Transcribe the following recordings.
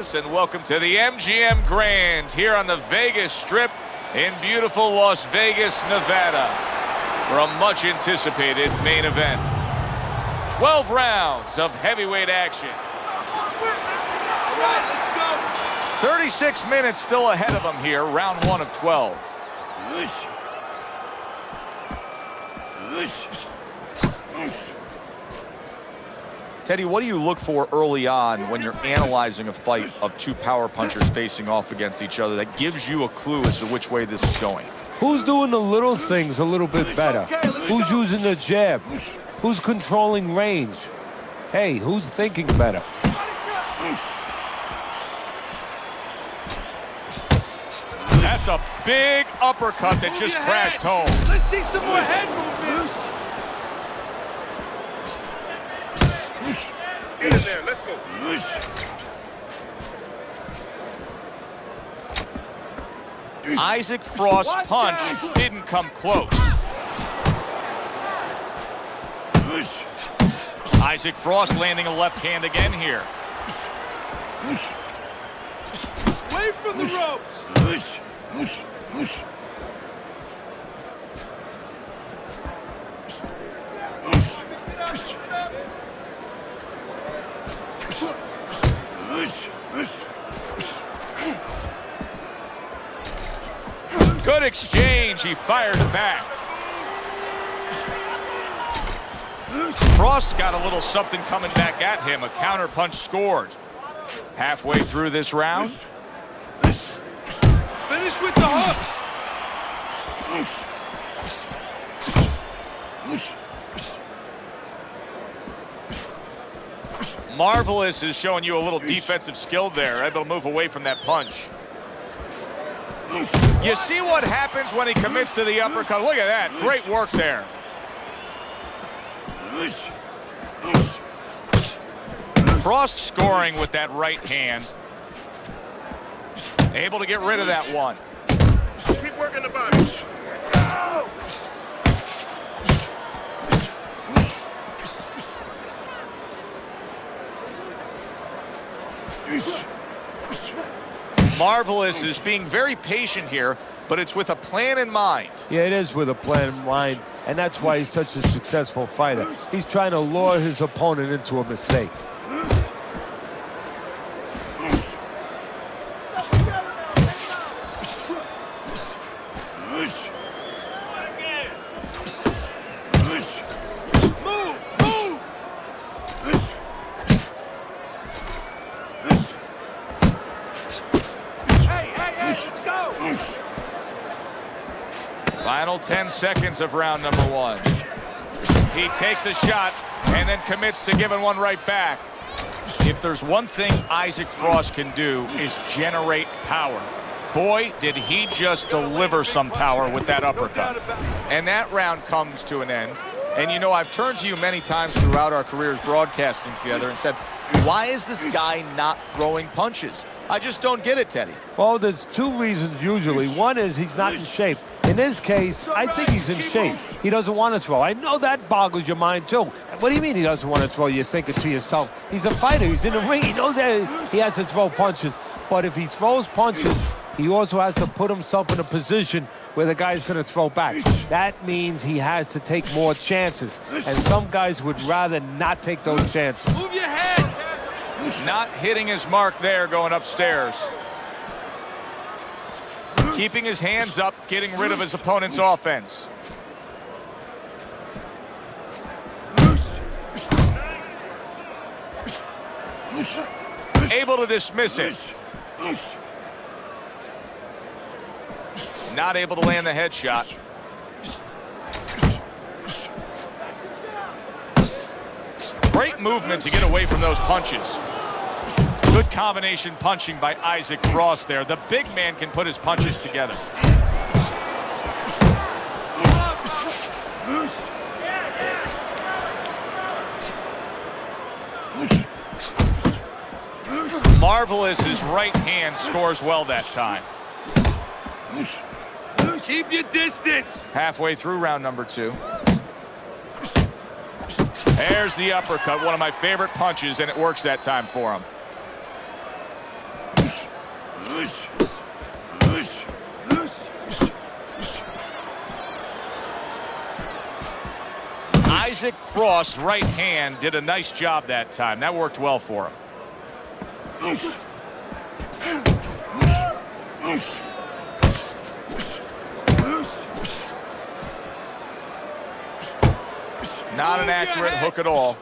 And welcome to the MGM Grand here on the Vegas Strip in beautiful Las Vegas, Nevada for a much anticipated main event. 12 rounds of heavyweight action. All right, let's go. 36 minutes still ahead of them here, round 1 of 12. Teddy, what do you look for early on when you're analyzing a fight of two power punchers facing off against each other that gives you a clue as to which way this is going? Who's doing the little things a little bit better? Who's using the jab? Who's controlling range? Hey, who's thinking better? That's a big uppercut that just crashed home. Let's see some more head movement. Get in there, let's go. Isaac Frost's punch didn't come close. Isaac Frost landing a left hand again here. Away from the ropes. Good exchange. He fires back. Frost got a little something coming back at him. A counter punch scored. Halfway through this round. Finish with the hooks. Marvelous is showing you a little defensive skill there. Able to move away from that punch. You see what happens when he commits to the uppercut. Look at that. Great work there. Frost scoring with that right hand. Able to get rid of that one. Keep working the body. Marvelous is being very patient here, but it's with a plan in mind. Yeah, it is with a plan in mind, and that's why he's such a successful fighter. He's trying to lure his opponent into a mistake. Final 10 seconds of round number 1. He takes a shot and then commits to giving one right back. If there's one thing Isaac Frost can do is generate power. Boy, did he just deliver some power with that uppercut. And that round comes to an end. And you know, I've turned to you many times throughout our careers broadcasting together and said, why is this guy not throwing punches? I just don't get it, Teddy. Well, there's two reasons usually. One is he's not in shape. In this case, I think he's in shape. He doesn't want to throw. I know that boggles your mind, too. What do you mean he doesn't want to throw? You're thinking to yourself, he's a fighter. He's in the ring. He knows that he has to throw punches. But if he throws punches, he also has to put himself in a position where the guy's going to throw back. That means he has to take more chances. And some guys would rather not take those chances. Move your head. Not hitting his mark there going upstairs. Keeping his hands up, getting rid of his opponent's offense. Able to dismiss it. Not able to land the headshot. Great movement to get away from those punches. Good combination punching by Isaac Frost there. The big man can put his punches together. Marvelous's right hand scores well that time. Keep your distance. Halfway through round number 2. There's the uppercut, one of my favorite punches, and it works that time for him. Isaac Frost's right hand did a nice job that time. That worked well for him. Not an accurate hook at all.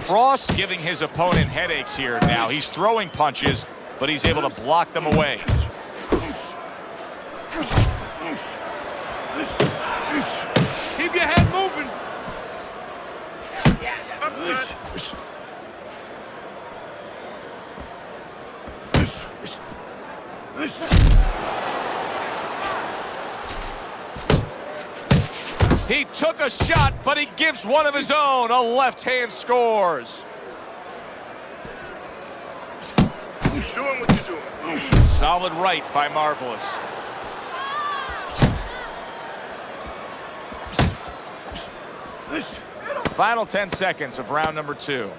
Frost giving his opponent headaches here now. He's throwing punches, but he's able to block them away. Keep your head moving. He took a shot, but he gives one of his own. A left hand scores. Doing what you're doing. Solid right by Marvelous. Final 10 seconds of round number 2.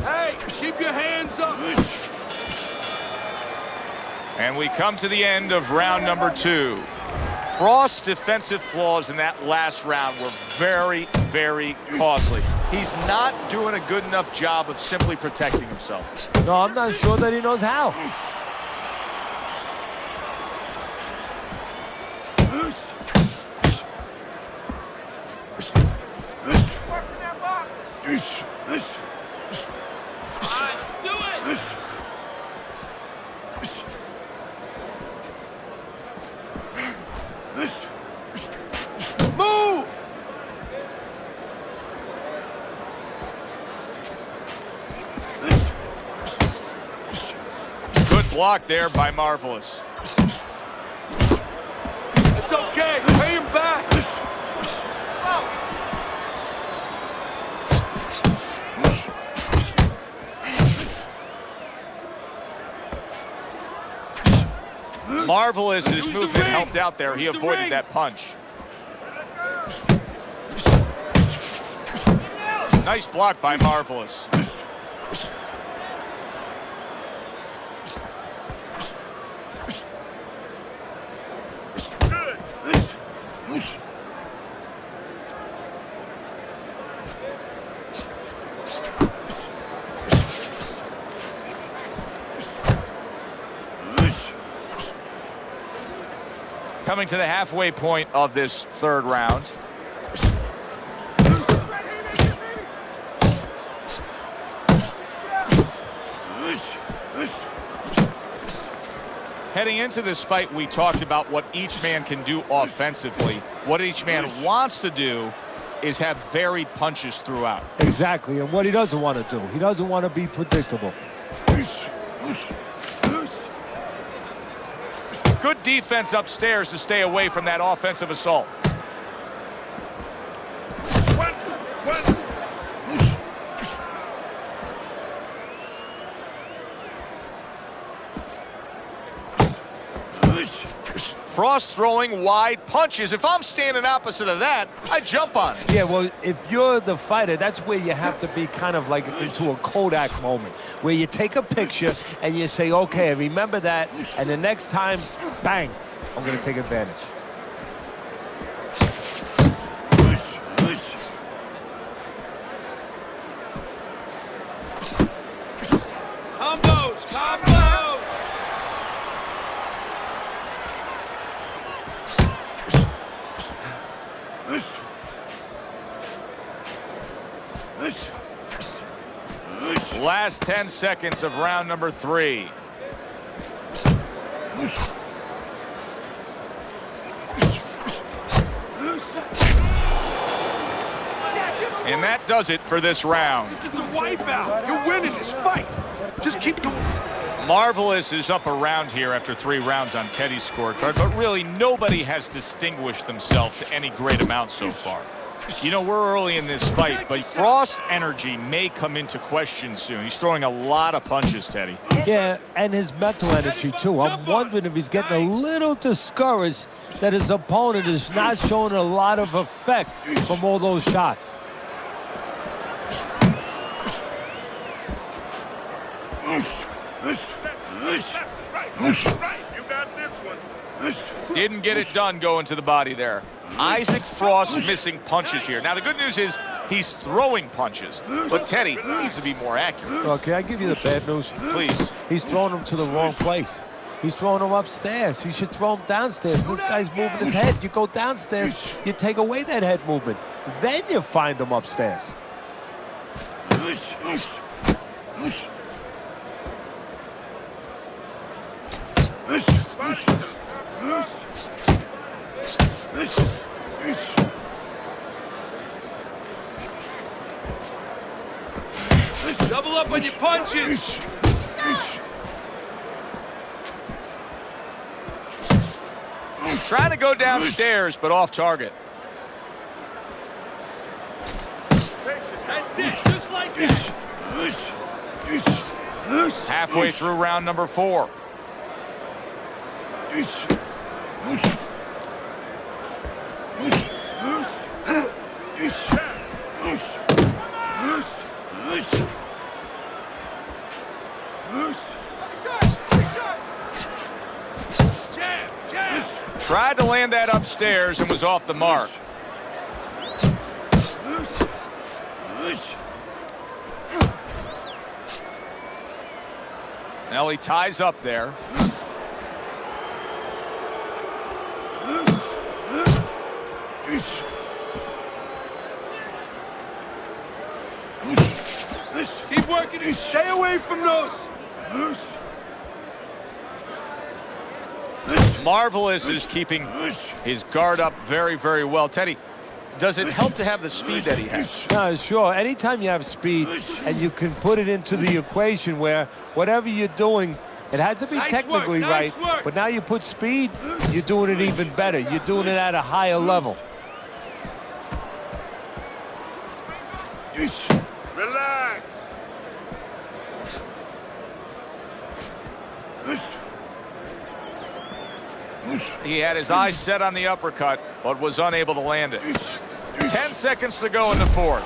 Hey, keep your hands up. And we come to the end of round number 2. Frost's defensive flaws in that last round were very, very costly. He's not doing a good enough job of simply protecting himself. No, I'm not sure that he knows how. Let's do it. Move! Good block there by Marvelous. It's okay. Pay him back. Marvelous, his Use the movement ring. helped out there. He Use the avoided ring. that punch. Nice block by Marvelous. Coming to the halfway point of this third round. Heading into this fight, we talked about what each man can do offensively. What each man wants to do is have varied punches throughout. Exactly, and what he doesn't want to do. He doesn't want to be predictable. Good defense upstairs to stay away from that offensive assault. Frost throwing wide punches. If I'm standing opposite of that, I jump on it. Yeah, well, if you're the fighter, that's where you have to be kind of like into a Kodak moment, where you take a picture and you say, okay, remember that, and the next time, bang, I'm going to take advantage. Combos, combos. Last 10 seconds of round number 3. And that does it for this round. This is a wipeout. You're winning this fight. Just keep doing. Marvelous is up around here after 3 rounds on Teddy's scorecard, but really nobody has distinguished themselves to any great amount so far. You know, we're early in this fight, but Frost's energy may come into question soon. He's throwing a lot of punches, Teddy. Yeah, and his mental energy, too. I'm wondering if he's getting a little discouraged that his opponent is not showing a lot of effect from all those shots. Right. You got this one. Didn't get it done going to the body there. Isaac Frost missing punches here. Now, the good news is he's throwing punches, but Teddy needs to be more accurate. Okay, I give you the bad news. Please. He's throwing them to the wrong place. He's throwing them upstairs. He should throw them downstairs. This guy's moving his head. You go downstairs, you take away that head movement. Then you find them upstairs. Double up on your punches. Trying to go downstairs, but off target. That's it, just like that. Halfway through round number 4. Tried to land that upstairs and was off the mark. Now he ties up there. Keep working and stay away from those. Marvelous is keeping his guard up very, very well. Teddy, does it help to have the speed that he has? No, sure. Anytime you have speed and you can put it into the equation where whatever you're doing, it has to be technically right, but now you put speed, you're doing it even better. You're doing it at a higher level. Relax. He had his eyes set on the uppercut, but was unable to land it. 10 seconds to go in the 4th.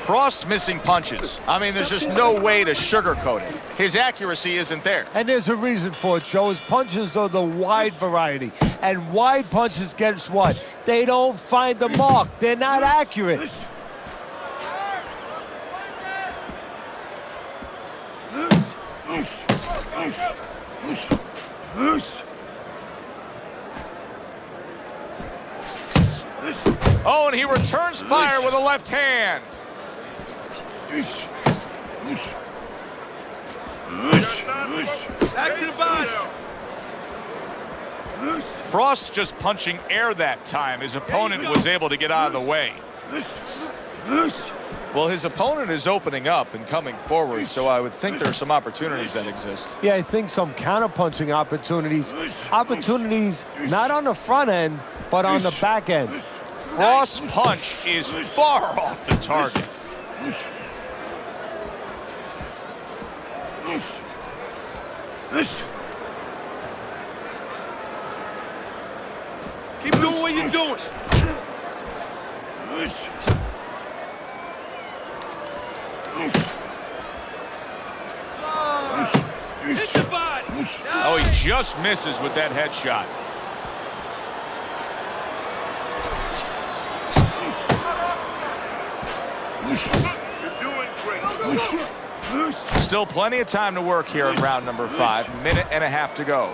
Frost's missing punches. I mean, there's just no way to sugarcoat it. His accuracy isn't there. And there's a reason for it, Joe. His punches are the wide variety. And wide punches, guess what? They don't find the mark. They're not accurate. Oh, and he returns fire with a left hand. Back to the body. Frost just punching air that time. His opponent was able to get out of the way. Well, his opponent is opening up and coming forward, so I would think there are some opportunities that exist. Yeah, I think some counter-punching opportunities. Opportunities not on the front end, but on the back end. Frost's punch is far off the target. Keep doing what you're doing. Hit the body. Oh, he just misses with that headshot. You're doing great. Still plenty of time to work here in round number 5. Minute and a half to go.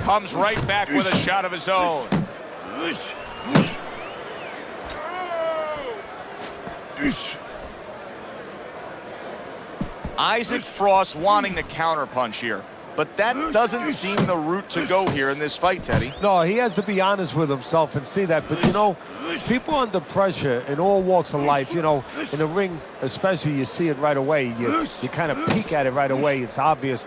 Comes right back with a shot of his own. Isaac Frost wanting the counterpunch here. But that doesn't seem the route to go here in this fight, Teddy. No, he has to be honest with himself and see that. But, you know, people under pressure in all walks of life, you know, in the ring especially, you see it right away. You kind of peek at it right away. It's obvious.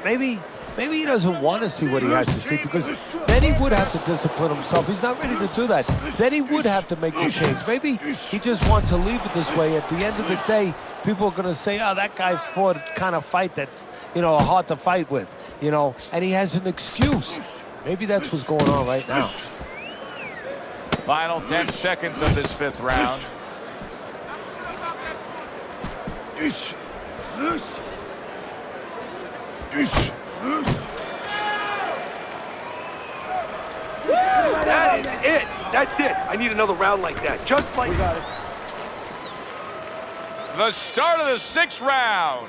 Maybe he doesn't want to see what he has to see, because then he would have to discipline himself. He's not ready to do that. Then he would have to make the change. Maybe he just wants to leave it this way. At the end of the day, people are going to say, oh, that guy fought a kind of fight that's, you know, hard to fight with, you know, and he has an excuse. Maybe that's what's going on right now. Final 10 seconds of this 5th round. That is it. That's it. I need another round like that. Just like... The start of the 6th round.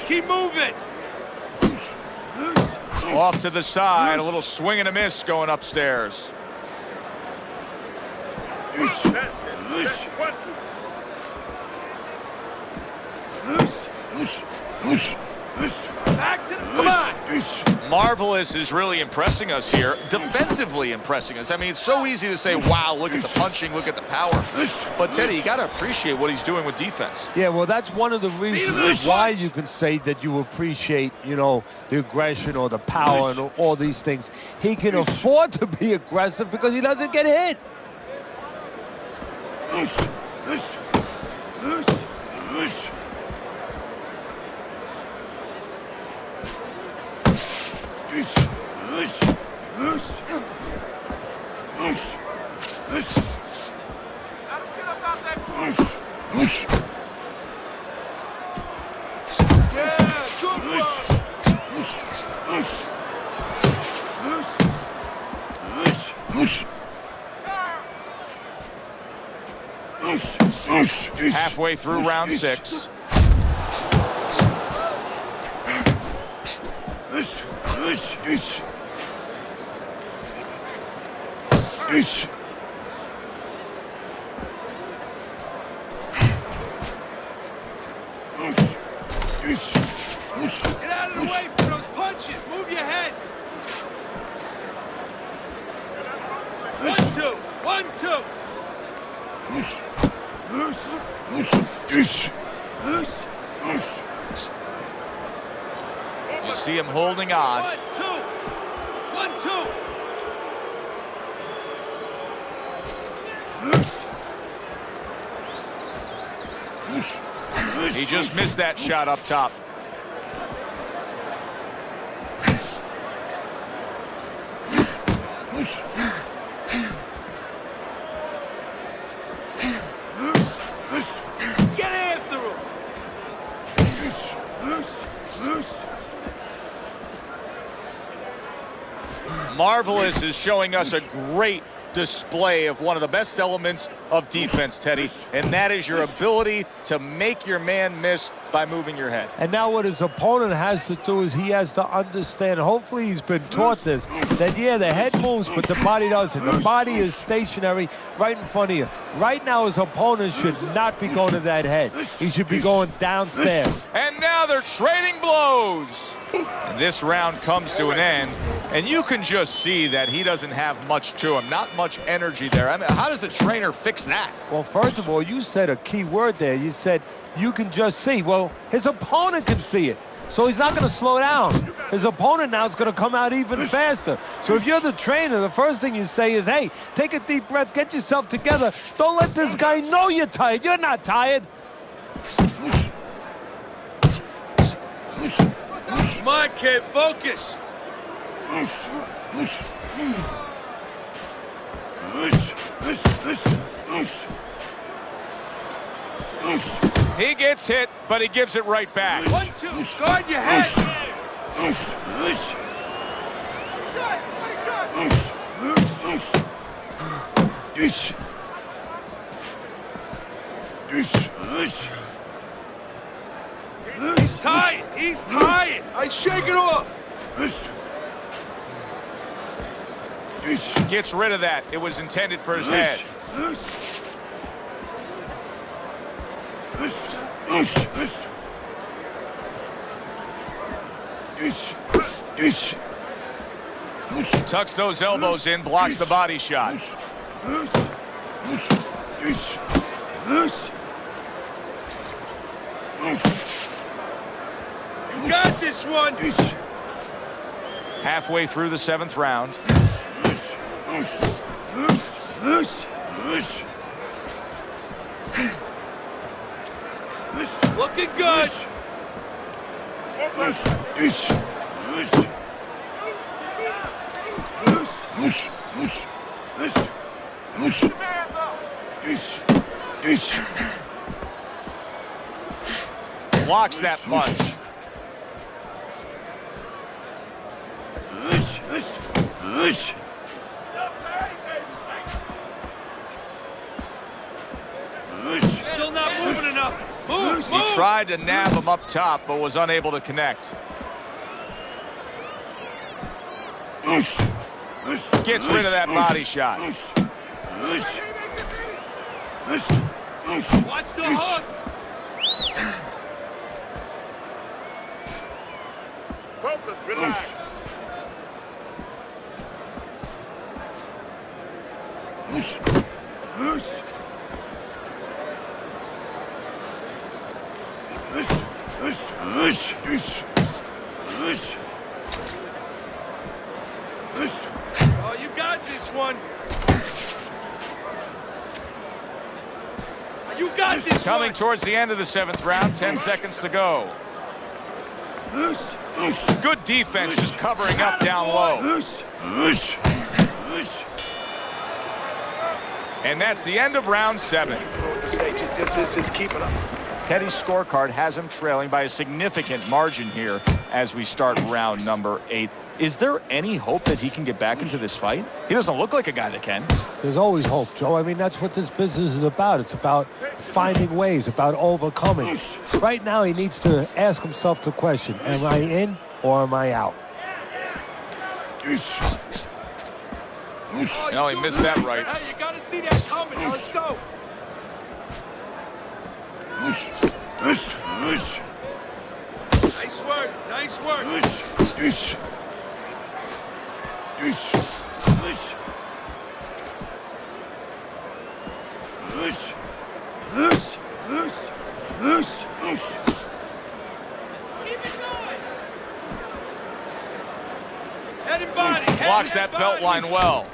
Keep moving. Off to the side, a little swing and a miss going upstairs. Back to the... Come on. Marvelous is really impressing us here, defensively impressing us. I mean, it's so easy to say, wow, look at the punching, look at the power. But, Teddy, you got to appreciate what he's doing with defense. Yeah, well, that's one of the reasons why you can say that you appreciate, you know, the aggression or the power and all these things. He can afford to be aggressive because he doesn't get hit. Halfway through round 6. Get out of the way for those punches. Move your head. 1, 2. 1, 2. You see him holding on. 1, 2. 1, 2. He just missed that shot up top. Get after him. Marvelous is showing us a great display of one of the best elements of defense, Teddy, and that is your ability to make your man miss by moving your head. And now what his opponent has to do is he has to understand, hopefully he's been taught this, that yeah, the head moves, but the body doesn't. The body is stationary right in front of you. Right now his opponent should not be going to that head. He should be going downstairs. And now they're trading blows. And this round comes to an end, and you can just see that he doesn't have much to him, not much energy there. I mean, how does a trainer fix that? Well, first of all, you said a key word there. You said you can just see. Well, his opponent can see it, so he's not going to slow down. His opponent now is going to come out even faster. So if you're the trainer, the first thing you say is, hey, take a deep breath, get yourself together. Don't let this guy know you're tired. You're not tired. Come on, kid, focus. He gets hit, but he gives it right back. 1, 2, guard your head. He's tight. He's tight. I shake it off. Gets rid of that. It was intended for his head. Tucks those elbows in, blocks the body shot. You got this one. Halfway through the 7th round. Looking good. Blocks that punch. Still not moving enough. Move, He tried to nab him up top, but was unable to connect. Gets rid of that body shot. Watch the hook. Focus, relax. Oh, you got this one. You got this Coming one. towards the end of the 7th round, 10 seconds to go. Good defense, just covering up down low. And that's the end of round 7. Just keep it up. Teddy's scorecard has him trailing by a significant margin here as we start round number 8. Is there any hope that he can get back into this fight? He doesn't look like a guy that can. There's always hope, Joe. I mean, that's what this business is about. It's about finding ways, about overcoming. Right now, he needs to ask himself the question, am I in or am I out? No, he missed that right. Hey, you gotta see that coming. Now let's go. Nice work. Nice work. Head and body. Blocks that belt line well.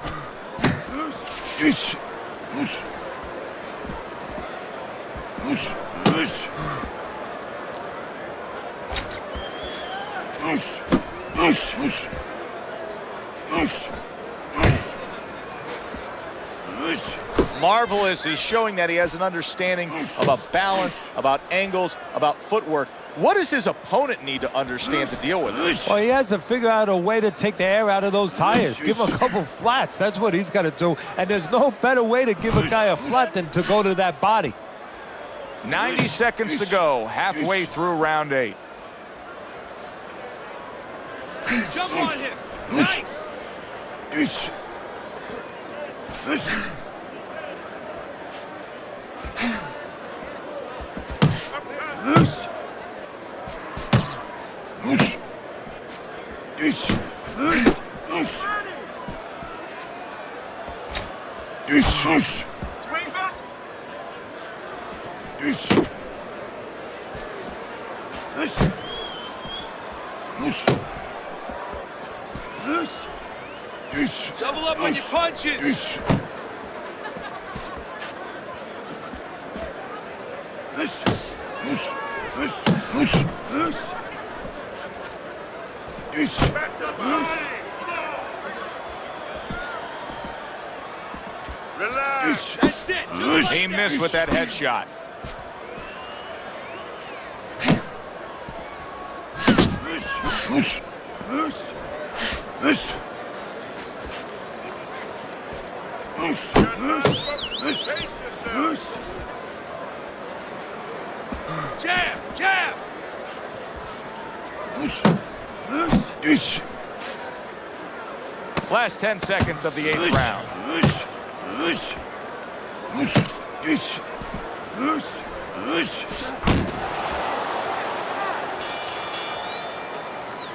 Marvelous is showing that he has an understanding about balance, about angles, about footwork. What does his opponent need to understand to deal with it? Well, he has to figure out a way to take the air out of those tires. Give him a couple flats. That's what he's got to do. And there's no better way to give a guy a flat than to go to that body. 90 seconds to go, halfway through round 8. Jump on him. Nice. Double up on your punches. Back to body. Relax. That's it. Just like He that. missed with that headshot. Jab, jab. Last 10 seconds of the 8th round.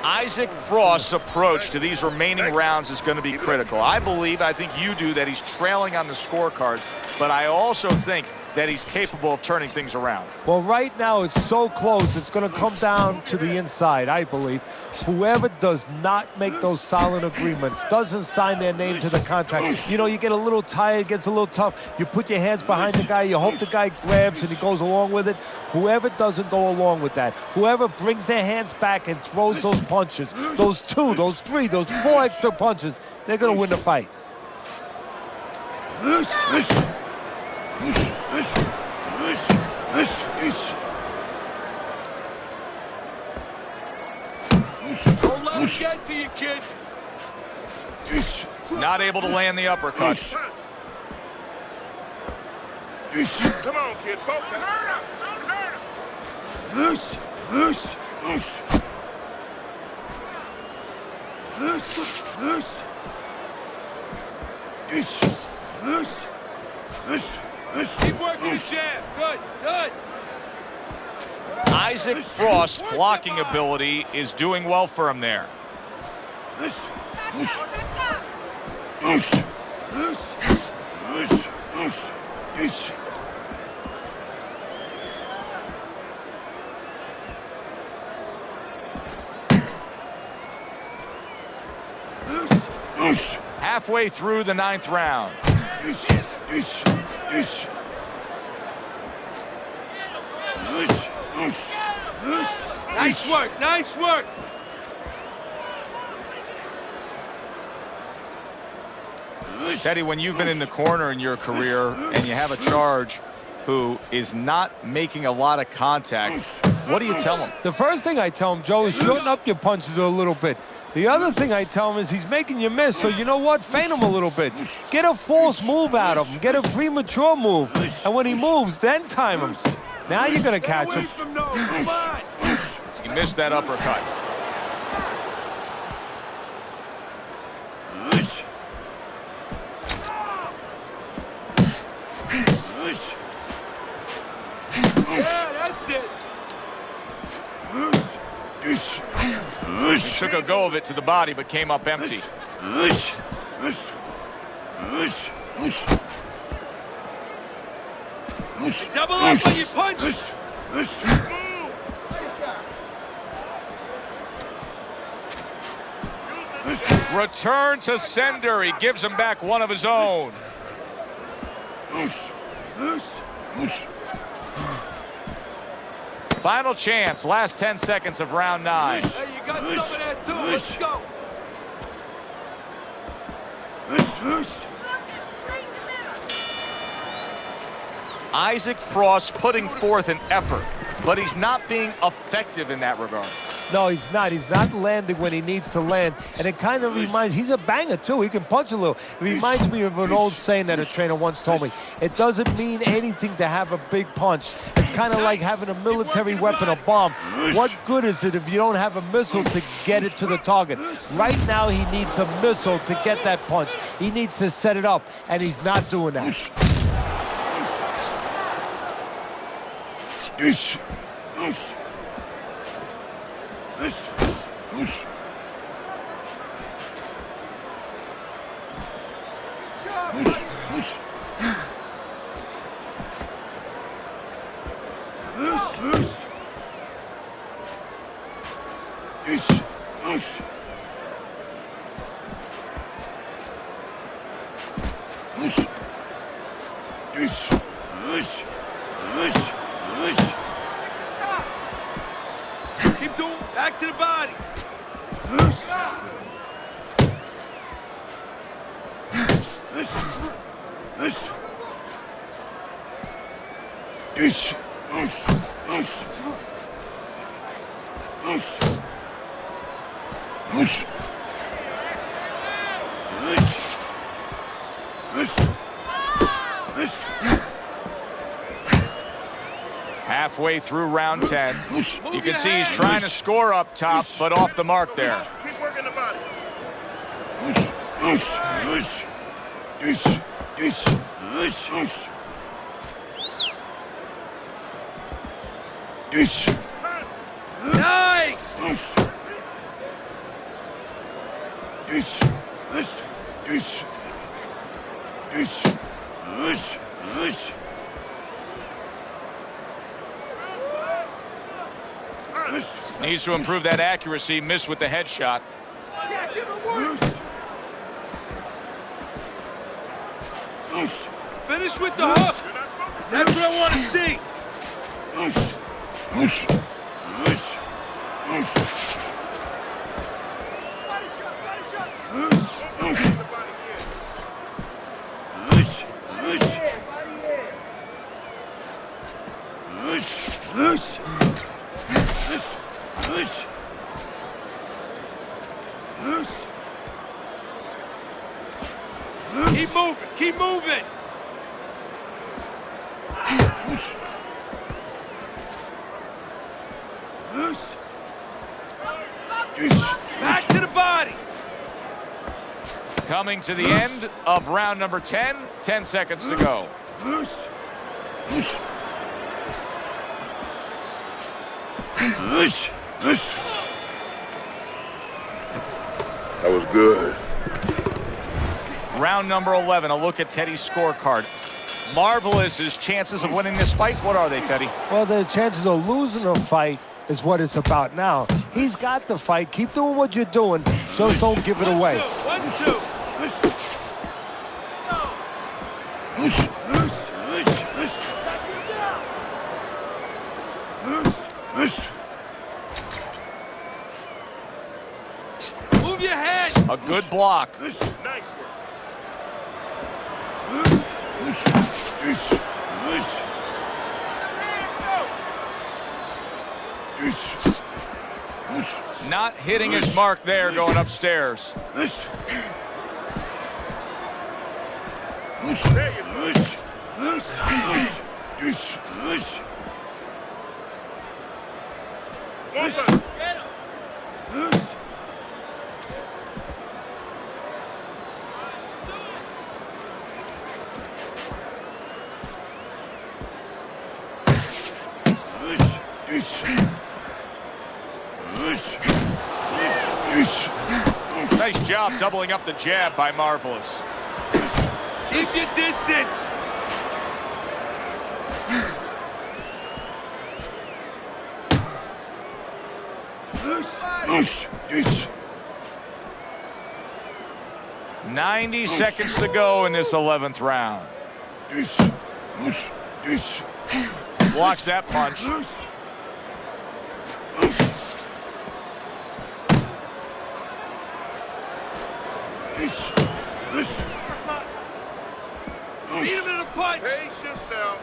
Isaac Frost's approach to these remaining rounds is going to be critical. I think you do, that he's trailing on the scorecard, but I also think that he's capable of turning things around. Well, right now it's so close, it's going to come down to the inside, I believe. Whoever does not make those solid agreements, doesn't sign their name to the contract. You know, you get a little tired, gets a little tough. You put your hands behind the guy, you hope the guy grabs and he goes along with it. Whoever doesn't go along with that, whoever brings their hands back and throws those punches, those 2, those 3, those 4 extra punches, they're going to win the fight. Don't let him get to you, kid. Not able to land the uppercut. Come on, kid. Focus. Don't hurt him. Keep working the jab. Good, good. Isaac Frost's blocking ability is doing well for him there. Halfway through the 9th round. Nice work, nice work. Teddy, when you've been in the corner in your career and you have a charge who is not making a lot of contact, what do you tell him? The first thing I tell him, Joe, is shorten up your punches a little bit. The other thing I tell him is he's making you miss, so you know what? Feint him a little bit. Get a false move out of him. Get a premature move. And when he moves, then time him. Now you're going to catch him. He missed that uppercut. Yeah, that's it. He took a go of it to the body, but came up empty. Double up on your punches. Return to sender. He gives him back one of his own. Final chance, last 10 seconds of round 9. Hey, you got some of that too. Let's go. Isaac Frost putting forth an effort, but he's not being effective in that regard. No, he's not. He's not landing when he needs to land. And it kind of reminds, he's a banger too. He can punch a little. It reminds me of an old saying that a trainer once told me. It doesn't mean anything to have a big punch. It's kind of like having a military weapon, a bomb. What good is it if you don't have a missile to get it to the target? Right now, he needs a missile to get that punch. He needs to set it up, and he's not doing that. Keep doing. Back to the body. halfway through round 10. You can see he's trying to score up top, but off the mark there. Keep working the body. Nice! Needs to improve that accuracy. Missed with the headshot. Yeah, give it work! Finish with the hook! That's what I want to see! Keep moving, keep moving! Back to the body! Coming to the end of round number 10. 10 seconds to go. That was good. Round number 11. A look at Teddy's scorecard. Marvelous. His chances of winning this fight. What are they, Teddy? Well, the chances of losing a fight is what it's about now. He's got the fight. Keep doing what you're doing. Just don't give it away. 1, 2. Move your head! A good block. Nice work. Not hitting his mark there going upstairs. There you go. One left. Nice job doubling up the jab by Marvelous. Keep your distance! Deuce. 90 seconds to go in this 11th round. Blocks that punch. Beat him in a punch! Pace yourself.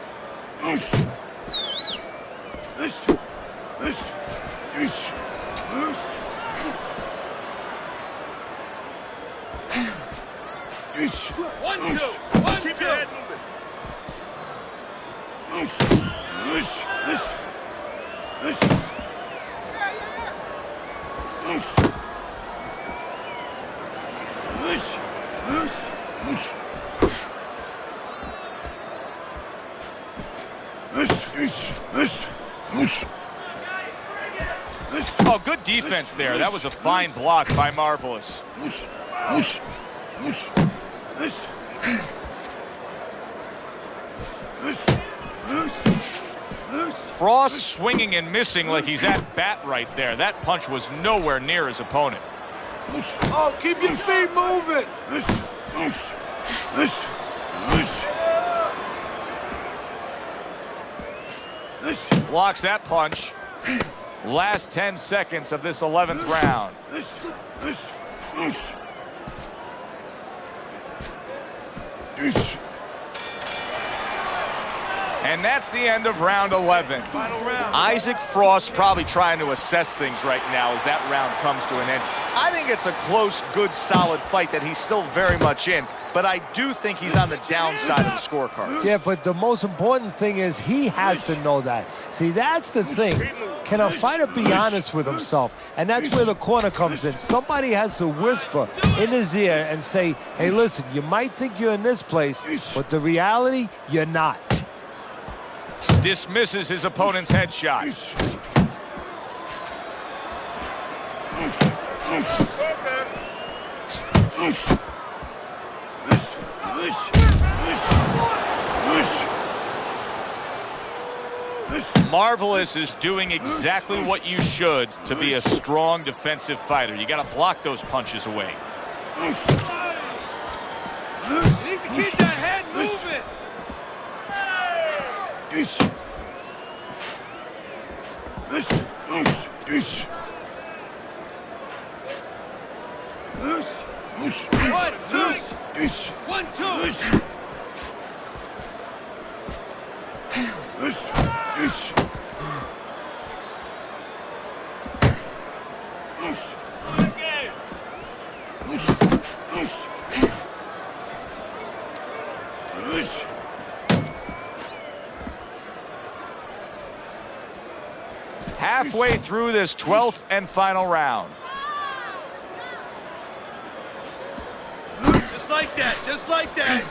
One, two! Keep your head moving. Oh, good defense there. That was a fine block by Marvelous. Frost swinging and missing like he's at bat right there. That punch was nowhere near his opponent. Oh, keep your feet moving! Blocks that punch. Last 10 seconds of this 11th round. And that's the end of round 11. Final round. Isaac Frost probably trying to assess things right now as that round comes to an end. I think it's a close, good, solid fight that he's still very much in, but I do think he's on the downside of the scorecard. Yeah, but the most important thing is he has to know that. See, that's the thing. Can a fighter be honest with himself? And that's where the corner comes in. Somebody has to whisper in his ear and say, hey, listen, you might think you're in this place, but the reality, you're not. Dismisses his opponent's headshot. Marvelous is doing exactly what you should to be a strong defensive fighter. You got to block those punches away. You need to keep that head moving. One, two. Halfway through this 12th and final round. Just like that, just like that.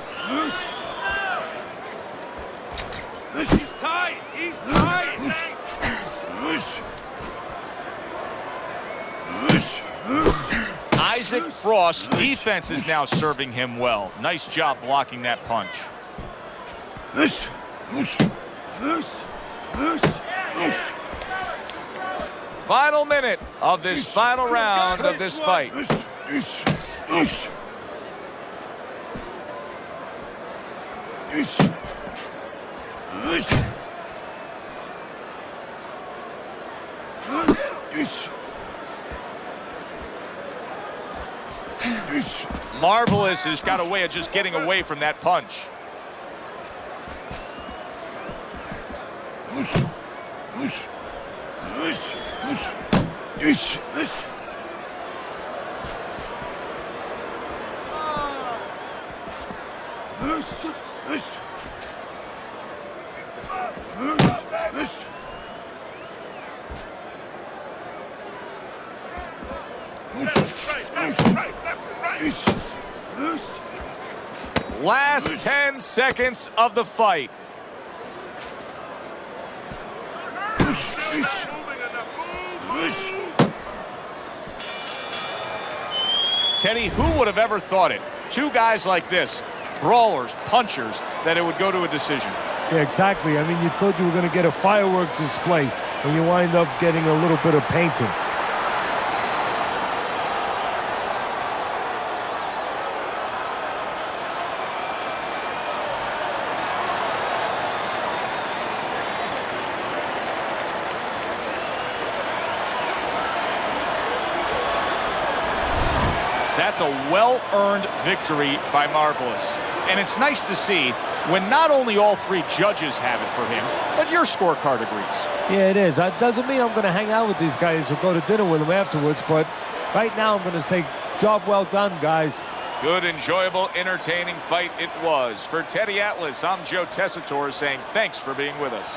He's tight, he's tight. Isaac Frost's defense is now serving him well. Nice job blocking that punch. Final minute of this final round of this fight. Marvelous has got a way of just getting away from that punch. Last 10 seconds of the fight. Teddy, who would have ever thought it? Two guys like this, brawlers, punchers, that it would go to a decision. Yeah, exactly. I mean, you thought you were going to get a fireworks display, and you wind up getting a little bit of painting. That's a well-earned victory by Marvelous. And it's nice to see when not only all three judges have it for him, but your scorecard agrees. Yeah, it is. That doesn't mean I'm going to hang out with these guys or go to dinner with them afterwards, but right now I'm going to say, job well done, guys. Good, enjoyable, entertaining fight it was. For Teddy Atlas, I'm Joe Tessitore saying thanks for being with us.